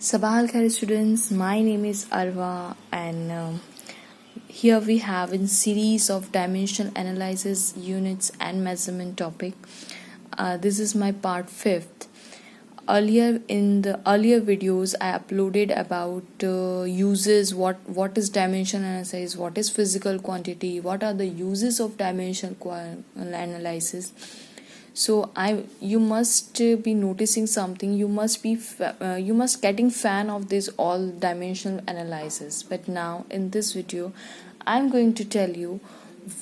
Sabah al Khair students, my name is Arwa and here we have in series of dimensional analysis units and measurement topic. This is my part 5th. Earlier in the earlier videos I uploaded about uses, what is dimensional analysis, what is physical quantity, what are the uses of dimensional analysis. So you must be noticing something. You must getting fan of this all dimensional analysis. But now in this video I'm going to tell you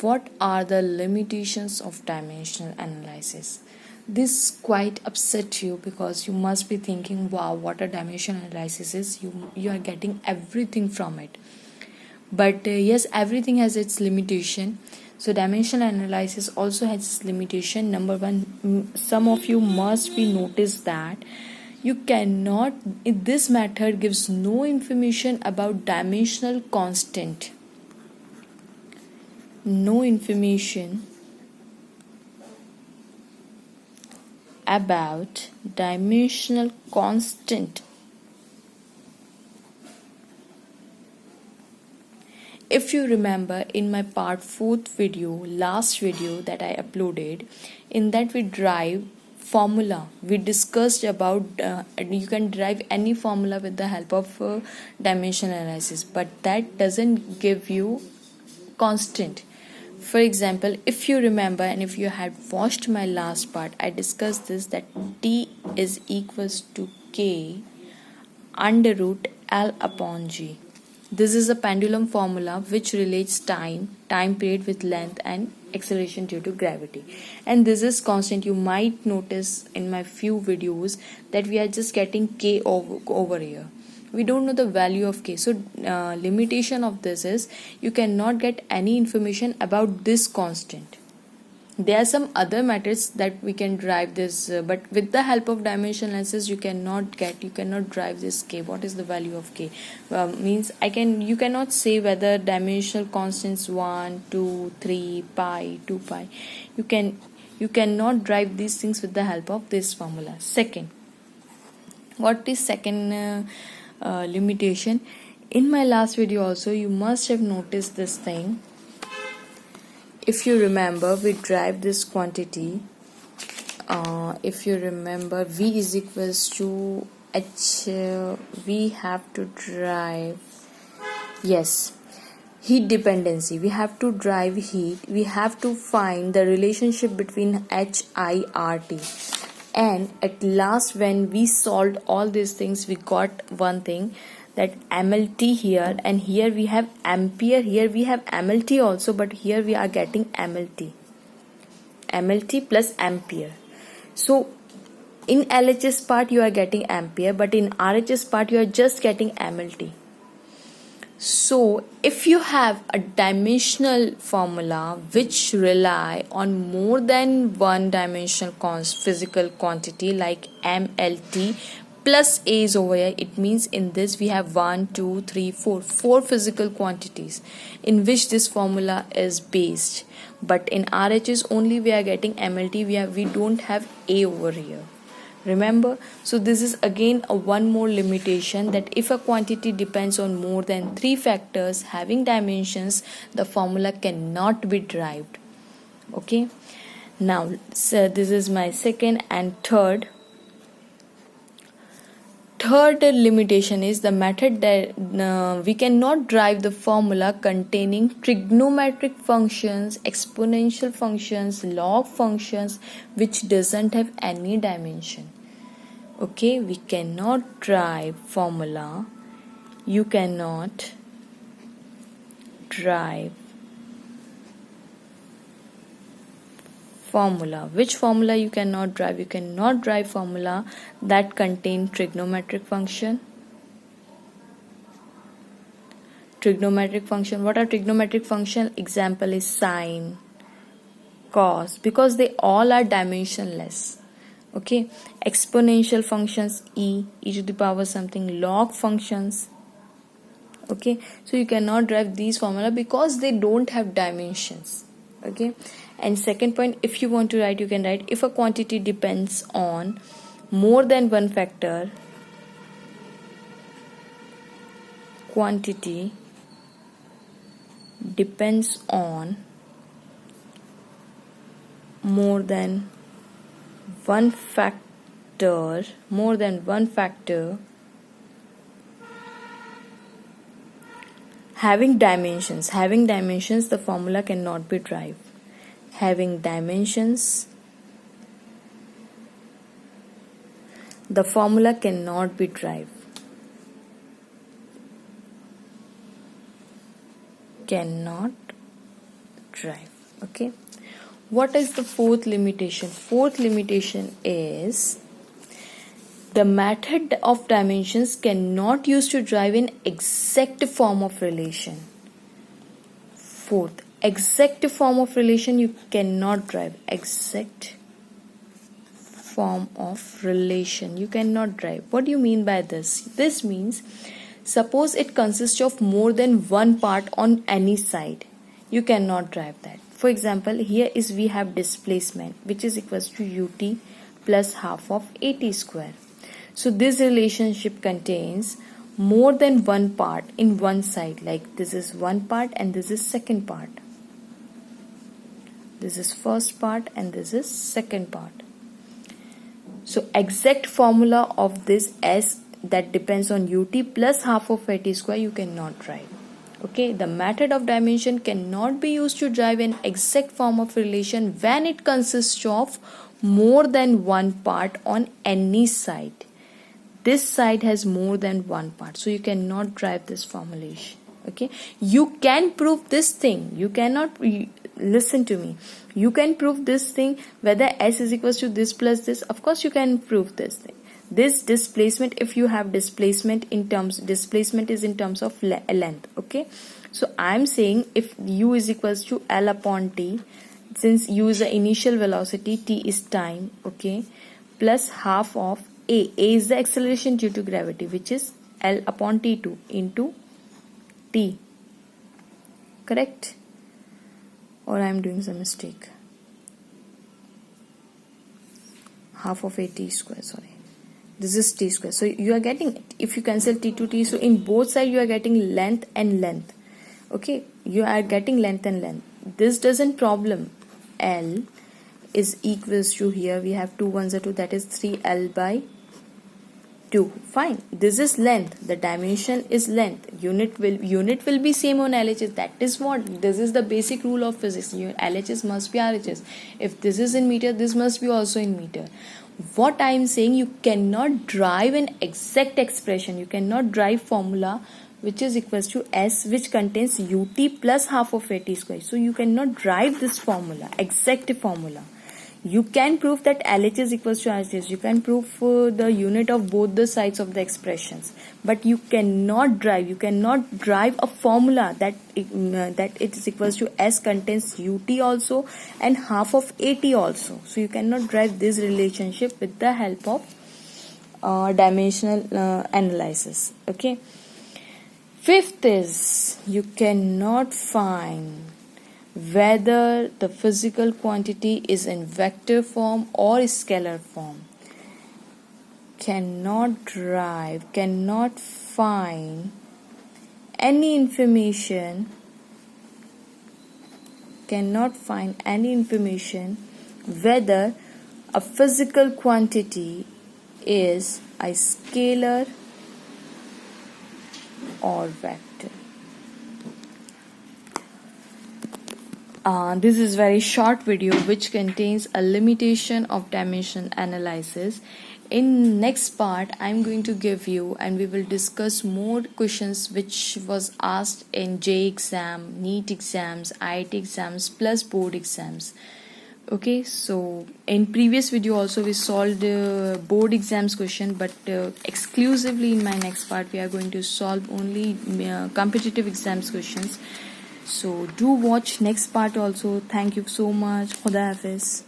what are the limitations of dimensional analysis. This quite upset you because you must be thinking, wow, what a dimensional analysis is. You are getting everything from it. But yes, everything has its limitation. So dimensional analysis also has its limitation. Number one, some of you must be noticed that you cannot, this method gives no information about dimensional constant. No information about dimensional constant. If you remember in my part 4th video, last video that I uploaded, in that we derive formula. We discussed about you can derive any formula with the help of dimensional analysis, but that doesn't give you constant. For example, if you remember and if you had watched my last part, I discussed this, that T is equals to K under root L upon G. This is a pendulum formula which relates time period with length and acceleration due to gravity. And this is constant. You might notice in my few videos that we are just getting K over here. We don't know the value of K. So limitation of this is you cannot get any information about this constant. There are some other methods that we can derive this, but with the help of dimensional analysis you cannot derive this K. What is the value of K? Means you cannot say whether dimensional constants 1, 2, 3, pi, 2 pi. You cannot derive these things with the help of this formula. Second, what is second limitation? In my last video also you must have noticed this thing. If you remember, we derived this quantity. If you remember, V is equals to H. We have to derive, yes, heat dependency. We have to derive heat. We have to find the relationship between HIRT. And at last, when we solved all these things, we got one thing, that MLT here, and here we have ampere, here we have MLT also, but here we are getting MLT plus ampere. So in LHS part you are getting ampere, but in RHS part you are just getting MLT. So if you have a dimensional formula which rely on more than one dimensional physical quantity like MLT plus A is over here, it means in this we have 1, 2, 3, 4 physical quantities in which this formula is based. But in RHS only we are getting MLT, we don't have A over here. Remember? So this is again one more limitation, that if a quantity depends on more than 3 factors having dimensions, the formula cannot be derived. Okay. Now, so this is my second and third. Third limitation is the method that we cannot derive the formula containing trigonometric functions, exponential functions, log functions which doesn't have any dimension. Okay, we cannot derive formula. You cannot derive formula. Which formula you cannot derive? You cannot derive formula that contain trigonometric function. Trigonometric function. What are trigonometric function? Example is sine, cos, because they all are dimensionless. Okay. Exponential functions, e to the power something, log functions. Okay. So you cannot derive these formula because they don't have dimensions. Okay. And second point, if you want to write, you can write, if a quantity depends on more than one factor quantity depends on more than one factor, having dimensions, the formula cannot be derived. Having dimensions, the formula cannot be derived. Okay. What is the fourth limitation? Fourth limitation is the method of dimensions cannot use to derive an exact form of relation. Fourth, exact form of relation you cannot derive. Exact form of relation you cannot derive. What do you mean by this? This means suppose it consists of more than one part on any side. You cannot derive that. For example, here is we have displacement which is equals to ut plus half of at square. So this relationship contains more than one part in one side, like this is one part and this is second part. This is first part and this is second part. So exact formula of this S that depends on ut plus half of at square you cannot derive. Okay, the method of dimension cannot be used to derive an exact form of relation when it consists of more than one part on any side. This side has more than one part, so you cannot derive this formulation. Okay, you can prove this thing. You cannot listen to me. You can prove this thing whether S is equals to this plus this. Of course, you can prove this thing. This displacement, if you have displacement is in terms of length. Okay, so I am saying if u is equals to L upon t, since u is the initial velocity, t is time, okay, plus half of a is the acceleration due to gravity, which is L upon t2 into t. Correct? Or I am doing some mistake? Half of a t square, sorry. This is t square. So you are getting, if you cancel t to t, so in both sides you are getting length and length. Okay, you are getting length and length. This doesn't problem. L is equals to, here we have 2 ones are 2, that is 3L by 2. Fine. This is length. The dimension is length. Unit will be same on LHS. That is what. This is the basic rule of physics. LHS must be RHS. If this is in meter, this must be also in meter. What I am saying, you cannot derive an exact expression. You cannot derive formula which is equals to S, which contains ut plus half of at square. So you cannot derive this formula, exact formula. You can prove that LHS equals to RHS. You can prove the unit of both the sides of the expressions, but you cannot derive a formula that it is equals to S contains ut also and half of at also. So you cannot derive this relationship with the help of dimensional analysis. Okay. Fifth is you cannot find whether the physical quantity is in vector form or scalar form. Cannot find any information whether a physical quantity is a scalar or vector. This is very short video which contains a limitation of dimension analysis. In next part, I'm going to give you and we will discuss more questions which was asked in J exam, NEET exams, IIT exams plus board exams. Okay, so in previous video also we solved board exams question, but exclusively in my next part we are going to solve only competitive exams questions. So do watch next part also. Thank you so much. Khuda Hafiz.